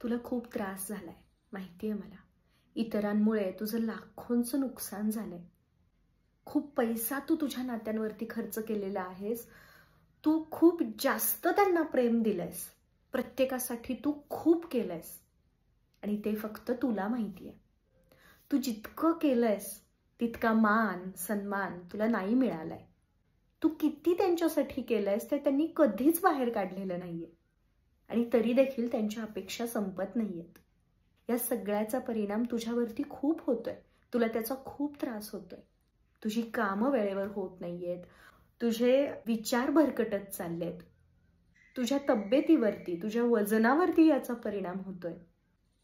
तुला खूप त्रास झालाय, माहितीये मला. इतरांमुळे तुझं लाखोंचं नुकसान झालंय. खूप पैसा तू तुझ्या नात्यांवरती खर्च केलेला आहेस. तू खूप जास्त त्यांना प्रेम दिलंयस. प्रत्येकासाठी तू खूप केलंयस आणि ते फक्त तुला माहितीये. तू जितकं केलंयस तितका मान सन्मान तुला नाही मिळालाय. तू किती त्यांच्यासाठी केलंयस ते त्यांनी कधीच बाहेर काढलेलं नाहीये आणि तरी देखील त्यांच्या अपेक्षा संपत नाहीयेत. या सगळ्याचा परिणाम तुझ्यावरती खूप होतोय. तुला त्याचा खूप त्रास होतोय. तुझी कामं वेळेवर होत नाहीयेत. तुझे विचार भरकटत चाललेत. तुझ्या तब्येतीवरती, तुझ्या वजनावरती याचा परिणाम होतोय.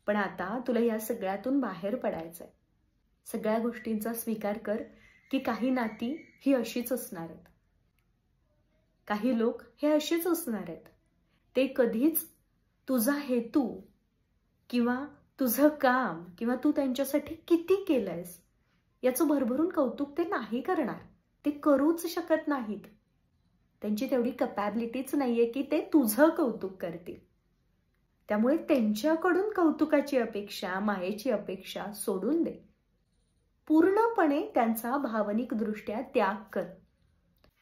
पण आता तुला या सगळ्यातून बाहेर पडायचंय. सगळ्या गोष्टींचा स्वीकार कर की काही नाती ही अशीच असणार आहेत. काही लोक हे असेच असणार आहेत. ते कधीच तुझा हेतू किंवा तुझं काम किंवा तू त्यांच्यासाठी किती केलंयस याचं भरभरून कौतुक ते नाही करणार. ते करूच शकत नाहीत. त्यांची तेवढी कॅपॅबिलिटीच नाहीये की ते तुझं कौतुक करतील. त्यामुळे त्यांच्याकडून कौतुकाची अपेक्षा, मायेची अपेक्षा सोडून दे. पूर्णपणे त्यांचा भावनिक दृष्ट्या त्याग कर.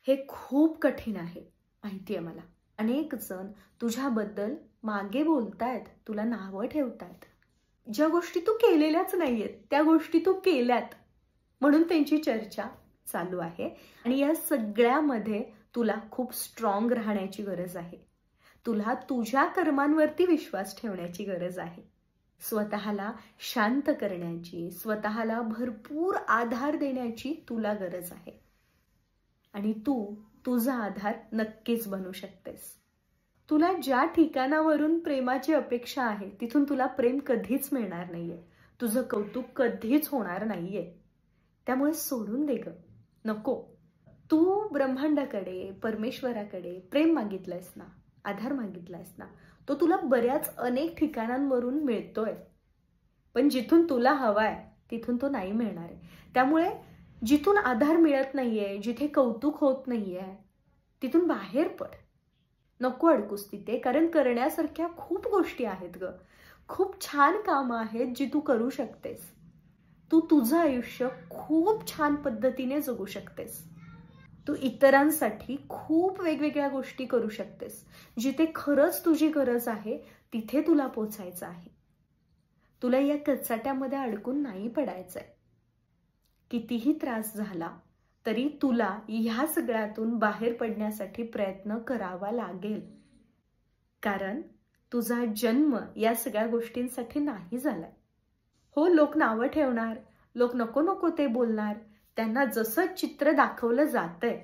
हे खूप कठीण आहे, माहितीये मला. अनेक जण तुझ्याबद्दल मागे बोलतायत, तुला नावं ठेवतायत. ज्या गोष्टी तू केलेल्याच नाहीयेत त्या गोष्टी तू केल्यात म्हणून त्यांची चर्चा चालू आहे. आणि या सगळ्यामध्ये तुला खूप स्ट्रॉंग राहण्याची गरज आहे. तुला तुझ्या कर्मांवरती विश्वास ठेवण्याची गरज आहे. स्वतःला शांत करण्याची, स्वतःला भरपूर आधार देण्याची तुला गरज आहे. आणि तू तुझा आधार नक्कीच बनू शकतेस. तुला ज्या ठिकाणावरून प्रेमाची अपेक्षा आहे तिथून तुला प्रेम कधीच मिळणार नाहीये. तुझं कौतुक कधीच होणार नाहीये. त्यामुळे सोडून दे ग. नको. तू ब्रह्मांडाकडे, परमेश्वराकडे प्रेम मागितलंयस ना, आधार मागितलायस ना, तो तुला बऱ्याच अनेक ठिकाणांवरून मिळतोय. पण जिथून तुला हवाय तिथून तो नाही मिळणार आहे. त्यामुळे जिथून आधार मिळत नाहीये, जिथे कौतुक होत नाहीये, तिथून बाहेर पड. नको अडकूस तिथे. कारण करण्यासारख्या खूप गोष्टी आहेत ग. खूप छान कामं आहेत जी तू करू शकतेस. तू तुझं आयुष्य खूप छान पद्धतीने जगू शकतेस. तू इतरांसाठी खूप वेगवेगळ्या गोष्टी करू शकतेस. जिथे खरंच तुझी गरज आहे तिथे तुला पोचायचं आहे. तुला या कचाट्यामध्ये अडकून नाही पडायचंय. कितीही त्रास झाला तरी तुला ह्या सगळ्यातून बाहेर पडण्यासाठी प्रयत्न करावा लागेल. कारण तुझा जन्म या सगळ्या गोष्टींसाठी नाही झालाय. हो, लोक नावं ठेवणार, लोक नको नको ते बोलणार. त्यांना जसं चित्र दाखवलं जातंय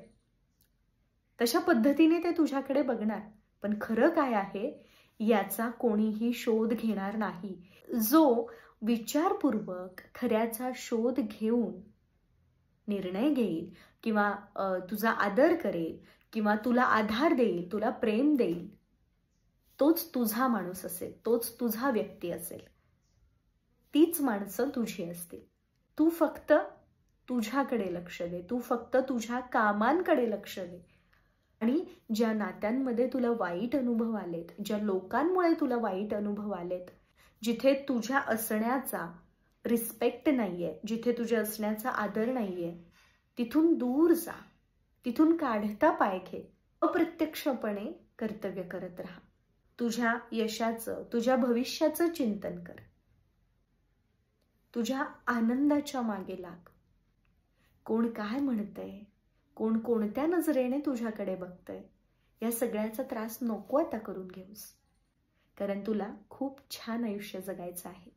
तशा पद्धतीने ते तुझ्याकडे बघणार. पण खरं काय आहे याचा कोणीही शोध घेणार नाही. जो विचारपूर्वक खऱ्याचा शोध घेऊन निर्णय घेईल किंवा तुझा आदर करेल किंवा तुला आधार देईल, तुला प्रेम देईल, तोच तुझा माणूस असेल, तोच तुझा व्यक्ती असेल. तीच माणसं तुझी असतील. तू फक्त तुझ्याकडे लक्ष दे. तू फक्त तुझ्या कामांकडे लक्ष दे. आणि ज्या नात्यांमध्ये तुला वाईट अनुभव आलेत, ज्या लोकांमुळे तुला वाईट अनुभव आलेत, जिथे तुझ्या असण्याचा रिस्पेक्ट नाहीये, जिथे तुझ्या असण्याचा आदर नाहीये, तिथून दूर जा. तिथून काढता पाय घे. अप्रत्यक्षपणे कर्तव्य करत राहा. तुझ्या यशाचं, तुझ्या भविष्याचं चिंतन कर. तुझ्या आनंदाच्या मागे लाग. कोण काय म्हणतंय, कोण कोणत्या नजरेने तुझ्याकडे बघतंय, या सगळ्याचा त्रास नको आता करून घेऊस. कारण तुला खूप छान आयुष्य जगायचं आहे.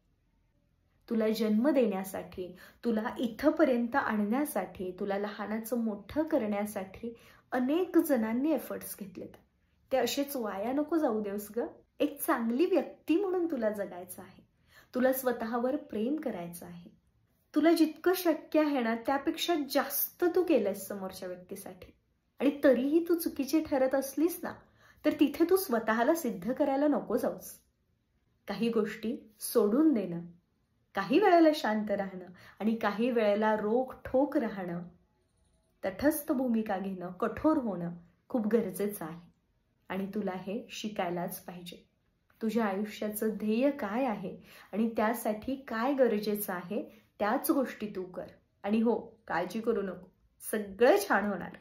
तुला जन्म देण्यासाठी, तुला इथपर्यंत आणण्यासाठी, तुला लहानाचं मोठं करण्यासाठी अनेक जणांनी एफर्ट्स घेतलेत. ते असेच वाया नको जाऊ देऊस ग. एक चांगली व्यक्ती म्हणून तुला जगायचं आहे. तुला स्वतःवर प्रेम करायचं आहे. तुला जितकं शक्य आहे ना त्यापेक्षा जास्त तू केलंयस समोरच्या व्यक्तीसाठी. आणि तरीही तू चुकीची ठरत असलीस ना तर तिथे तू स्वतःला सिद्ध करायला नको जाऊस. काही गोष्टी सोडून देणं, काही वेळेला शांत राहणं आणि काही वेळेला रोख ठोक राहणं, तटस्थ भूमिका घेणं, कठोर होणं खूप गरजेचं आहे. आणि तुला हे शिकायलाच पाहिजे. तुझ्या आयुष्याचं ध्येय काय आहे आणि त्यासाठी काय गरजेचं आहे त्याच गोष्टी तू कर. आणि हो, काळजी करू नको, सगळं छान होणार.